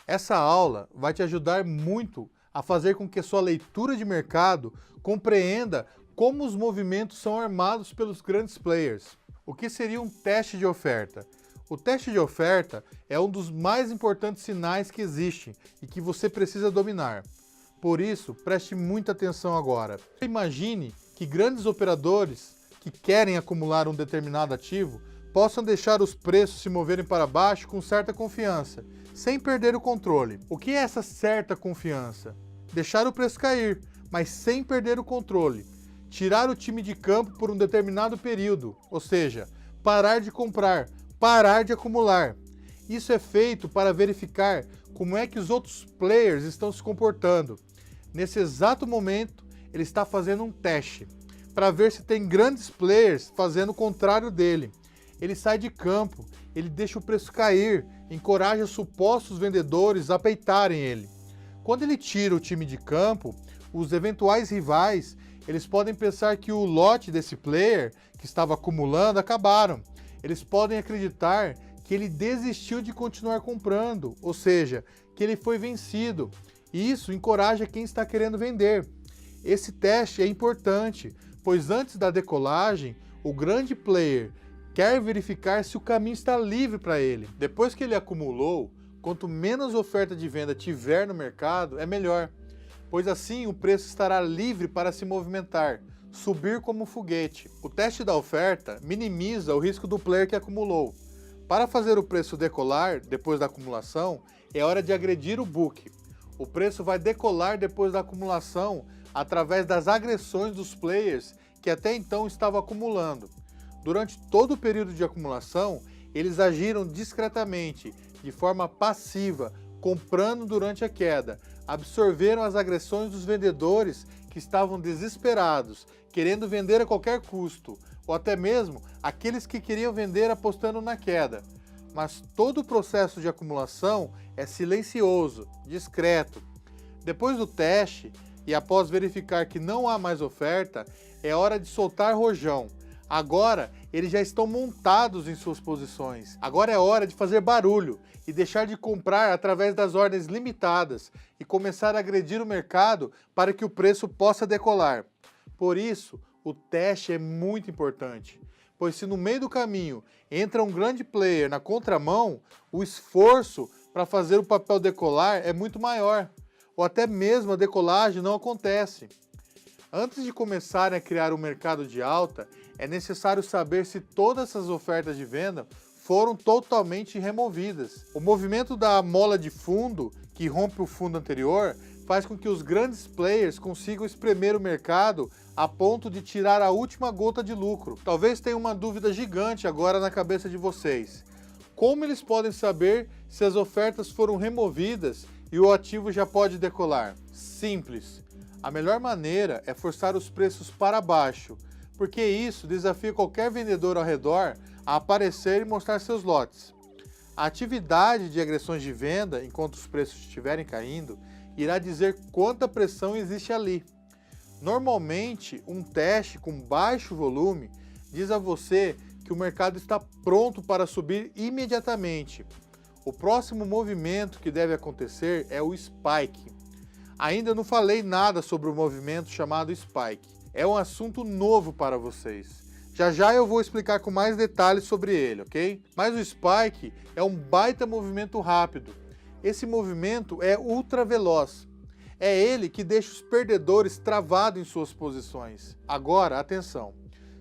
Essa aula vai te ajudar muito a fazer com que a sua leitura de mercado compreenda como os movimentos são armados pelos grandes players. O que seria um teste de oferta? O teste de oferta é um dos mais importantes sinais que existe e que você precisa dominar. Por isso, preste muita atenção agora. Imagine que grandes operadores que querem acumular um determinado ativo possam deixar os preços se moverem para baixo com certa confiança, sem perder o controle. O que é essa certa confiança? Deixar o preço cair, mas sem perder o controle. Tirar o time de campo por um determinado período, ou seja, parar de comprar, parar de acumular. Isso é feito para verificar como é que os outros players estão se comportando. Nesse exato momento, ele está fazendo um teste, para ver se tem grandes players fazendo o contrário dele. Ele sai de campo, ele deixa o preço cair, encoraja supostos vendedores a peitarem ele. Quando ele tira o time de campo, os eventuais rivais, eles podem pensar que o lote desse player que estava acumulando acabaram. Eles podem acreditar que ele desistiu de continuar comprando, ou seja, que ele foi vencido. E isso encoraja quem está querendo vender. Esse teste é importante, pois antes da decolagem, o grande player quer verificar se o caminho está livre para ele. Depois que ele acumulou, quanto menos oferta de venda tiver no mercado, é melhor, pois assim o preço estará livre para se movimentar, subir como um foguete. O teste da oferta minimiza o risco do player que acumulou. Para fazer o preço decolar depois da acumulação, é hora de agredir o book. O preço vai decolar depois da acumulação através das agressões dos players que até então estavam acumulando. Durante todo o período de acumulação, eles agiram discretamente, de forma passiva, comprando durante a queda, absorveram as agressões dos vendedores que estavam desesperados, querendo vender a qualquer custo, ou até mesmo aqueles que queriam vender apostando na queda. Mas todo o processo de acumulação é silencioso, discreto. Depois do teste, e após verificar que não há mais oferta, é hora de soltar rojão. Agora, eles já estão montados em suas posições. Agora é hora de fazer barulho e deixar de comprar através das ordens limitadas e começar a agredir o mercado para que o preço possa decolar. Por isso, o teste é muito importante, pois se no meio do caminho entra um grande player na contramão, o esforço para fazer o papel decolar é muito maior, ou até mesmo a decolagem não acontece. Antes de começarem a criar um mercado de alta, é necessário saber se todas essas ofertas de venda foram totalmente removidas. O movimento da mola de fundo, que rompe o fundo anterior, faz com que os grandes players consigam espremer o mercado a ponto de tirar a última gota de lucro. Talvez tenha uma dúvida gigante agora na cabeça de vocês. Como eles podem saber se as ofertas foram removidas e o ativo já pode decolar? Simples. A melhor maneira é forçar os preços para baixo, porque isso desafia qualquer vendedor ao redor a aparecer e mostrar seus lotes. A atividade de agressões de venda, enquanto os preços estiverem caindo, irá dizer quanta pressão existe ali. Normalmente, um teste com baixo volume diz a você que o mercado está pronto para subir imediatamente. O próximo movimento que deve acontecer é o spike. Ainda não falei nada sobre o movimento chamado spike. É um assunto novo para vocês. Já já eu vou explicar com mais detalhes sobre ele, ok? Mas o spike é um baita movimento rápido. Esse movimento é ultra veloz. É ele que deixa os perdedores travados em suas posições. Agora, atenção.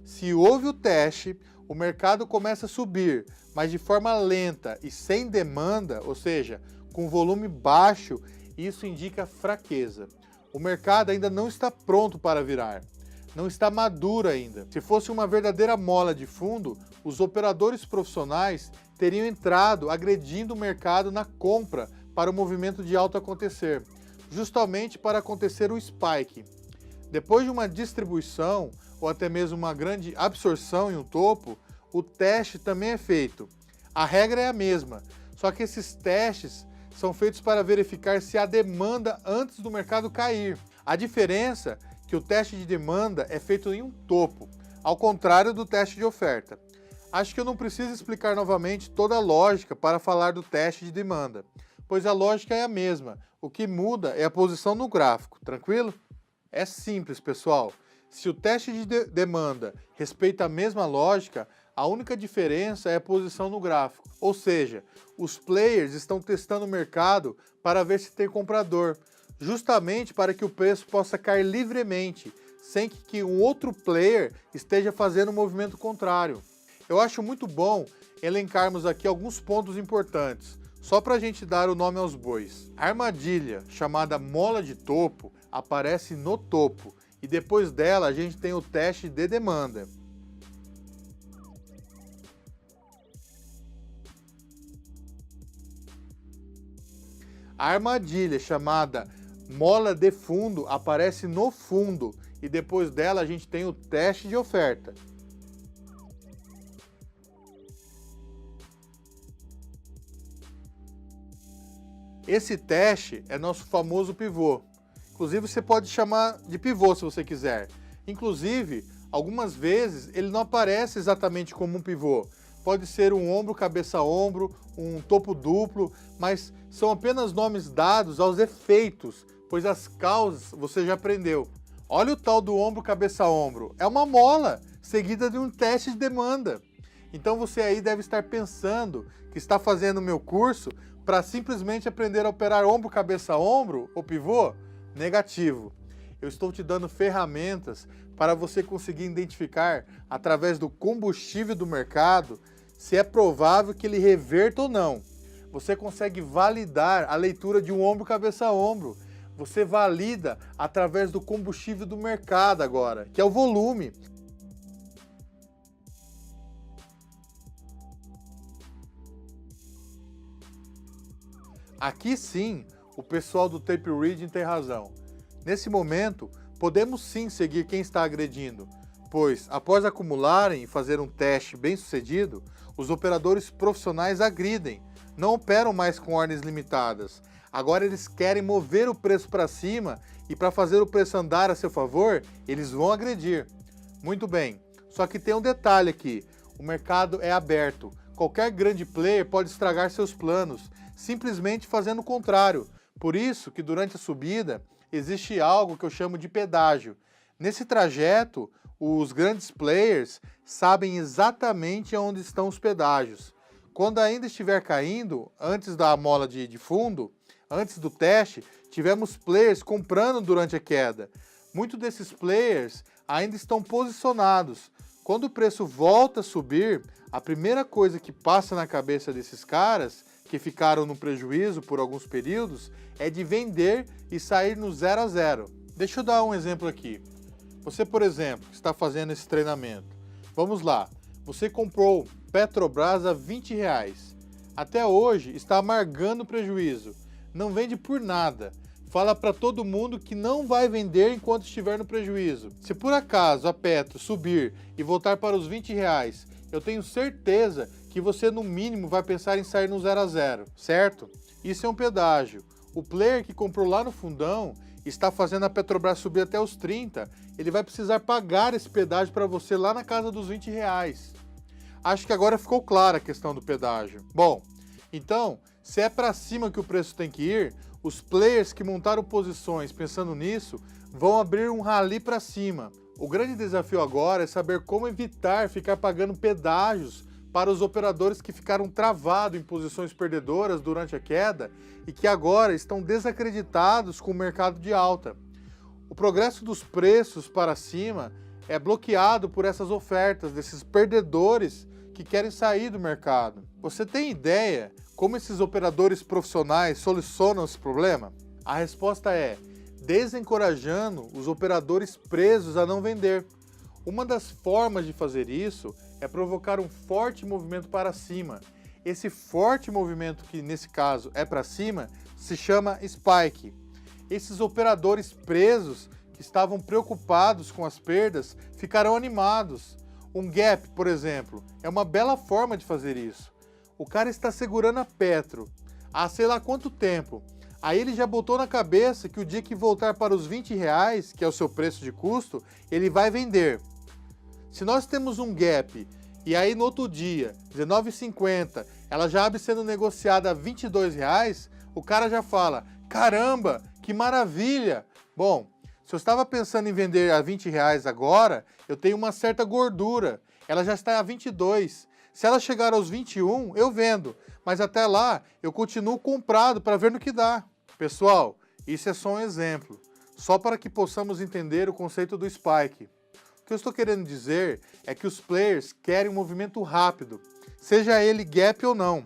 Se houve o teste, o mercado começa a subir, mas de forma lenta e sem demanda, ou seja, com volume baixo, isso indica fraqueza. O mercado ainda não está pronto para virar. Não está maduro ainda. Se fosse uma verdadeira mola de fundo, os operadores profissionais teriam entrado agredindo o mercado na compra para o movimento de alta acontecer, justamente para acontecer o spike. Depois de uma distribuição ou até mesmo uma grande absorção em um topo, o teste também é feito. A regra é a mesma, só que esses testes são feitos para verificar se há demanda antes do mercado cair. A diferença é que o teste de demanda é feito em um topo, ao contrário do teste de oferta. Acho que eu não preciso explicar novamente toda a lógica para falar do teste de demanda, pois a lógica é a mesma. O que muda é a posição no gráfico, tranquilo? É simples, pessoal. Se o teste de demanda respeita a mesma lógica, a única diferença é a posição no gráfico. Ou seja, os players estão testando o mercado para ver se tem comprador, justamente para que o preço possa cair livremente, sem que um outro player esteja fazendo um movimento contrário. Eu acho muito bom elencarmos aqui alguns pontos importantes, só para a gente dar o nome aos bois. A armadilha, chamada mola de topo, aparece no topo, e depois dela a gente tem o teste de demanda. A armadilha, chamada mola de fundo, aparece no fundo, e depois dela a gente tem o teste de oferta. Esse teste é nosso famoso pivô. Inclusive você pode chamar de pivô se você quiser. Inclusive, algumas vezes ele não aparece exatamente como um pivô. Pode ser um ombro, cabeça, ombro, um topo duplo, mas são apenas nomes dados aos efeitos, pois as causas você já aprendeu. Olha o tal do ombro, cabeça, ombro. É uma mola, seguida de um teste de demanda. Então você aí deve estar pensando que está fazendo o meu curso para simplesmente aprender a operar ombro, cabeça, ombro ou pivô? Negativo. Eu estou te dando ferramentas para você conseguir identificar, através do combustível do mercado, se é provável que ele reverta ou não. Você consegue validar a leitura de um ombro, cabeça, ombro. Você valida através do combustível do mercado agora, que é o volume. Aqui sim, o pessoal do tape reading tem razão. Nesse momento, podemos sim seguir quem está agredindo, pois após acumularem e fazer um teste bem sucedido, os operadores profissionais agridem, não operam mais com ordens limitadas. Agora eles querem mover o preço para cima e para fazer o preço andar a seu favor, eles vão agredir. Muito bem, só que tem um detalhe aqui, o mercado é aberto, qualquer grande player pode estragar seus planos, simplesmente fazendo o contrário. Por isso que durante a subida existe algo que eu chamo de pedágio. Nesse trajeto, os grandes players sabem exatamente onde estão os pedágios. Quando ainda estiver caindo, antes da mola de fundo, antes do teste, tivemos players comprando durante a queda. Muitos desses players ainda estão posicionados. Quando o preço volta a subir, a primeira coisa que passa na cabeça desses caras que ficaram no prejuízo por alguns períodos, é de vender e sair no 0 a 0. Deixa eu dar um exemplo aqui. Você, por exemplo, está fazendo esse treinamento. Vamos lá, você comprou Petrobras a R$20. Até hoje está amargando o prejuízo. Não vende por nada. Fala para todo mundo que não vai vender enquanto estiver no prejuízo. Se por acaso a Petro subir e voltar para os R$20, eu tenho certeza que você no mínimo vai pensar em sair no 0 a 0, certo? Isso é um pedágio. O player que comprou lá no fundão está fazendo a Petrobras subir até os 30, ele vai precisar pagar esse pedágio para você lá na casa dos R$20. Acho que agora ficou clara a questão do pedágio. Bom, então, se é para cima que o preço tem que ir, os players que montaram posições pensando nisso vão abrir um rally para cima. O grande desafio agora é saber como evitar ficar pagando pedágios para os operadores que ficaram travados em posições perdedoras durante a queda e que agora estão desacreditados com o mercado de alta. O progresso dos preços para cima é bloqueado por essas ofertas desses perdedores que querem sair do mercado. Você tem ideia como esses operadores profissionais solucionam esse problema? A resposta é desencorajando os operadores presos a não vender. Uma das formas de fazer isso é provocar um forte movimento para cima. Esse forte movimento, que nesse caso é para cima, se chama spike. Esses operadores presos, que estavam preocupados com as perdas, ficarão animados. Um gap, por exemplo, é uma bela forma de fazer isso. O cara está segurando a Petro há sei lá quanto tempo. Aí ele já botou na cabeça que o dia que voltar para os R$20, que é o seu preço de custo, ele vai vender. Se nós temos um gap e aí no outro dia, R$19,50, ela já abre sendo negociada a R$22, o cara já fala, caramba, que maravilha! Bom, se eu estava pensando em vender a R$ 20 agora, eu tenho uma certa gordura, ela já está a 22. Se ela chegar aos 21, eu vendo, mas até lá eu continuo comprado para ver no que dá. Pessoal, isso é só um exemplo, só para que possamos entender o conceito do spike. O que eu estou querendo dizer é que os players querem um movimento rápido, seja ele gap ou não.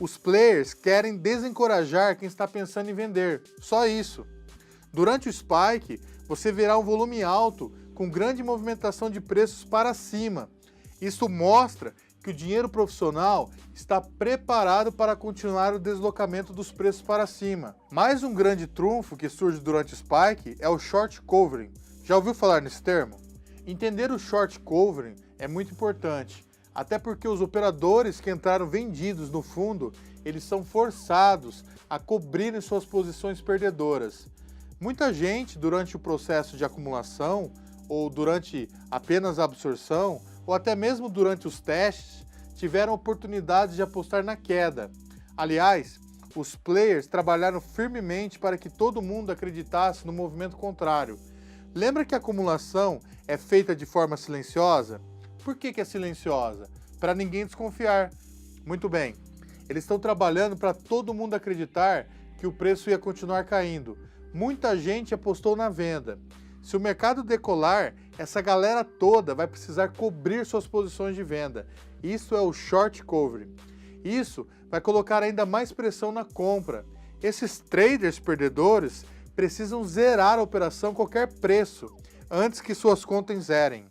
Os players querem desencorajar quem está pensando em vender, só isso. Durante o spike, você verá um volume alto com grande movimentação de preços para cima. Isso mostra que o dinheiro profissional está preparado para continuar o deslocamento dos preços para cima. Mais um grande trunfo que surge durante o spike é o short covering. Já ouviu falar nesse termo? Entender o short covering é muito importante, até porque os operadores que entraram vendidos no fundo, eles são forçados a cobrirem suas posições perdedoras. Muita gente, durante o processo de acumulação, ou durante apenas a absorção, ou até mesmo durante os testes, tiveram oportunidade de apostar na queda. Aliás, os players trabalharam firmemente para que todo mundo acreditasse no movimento contrário. Lembra que a acumulação é feita de forma silenciosa? Por que é silenciosa? Para ninguém desconfiar. Muito bem, eles estão trabalhando para todo mundo acreditar que o preço ia continuar caindo. Muita gente apostou na venda. Se o mercado decolar, essa galera toda vai precisar cobrir suas posições de venda. Isso é o short covering. Isso vai colocar ainda mais pressão na compra. Esses traders perdedores precisam zerar a operação a qualquer preço, antes que suas contas zerem.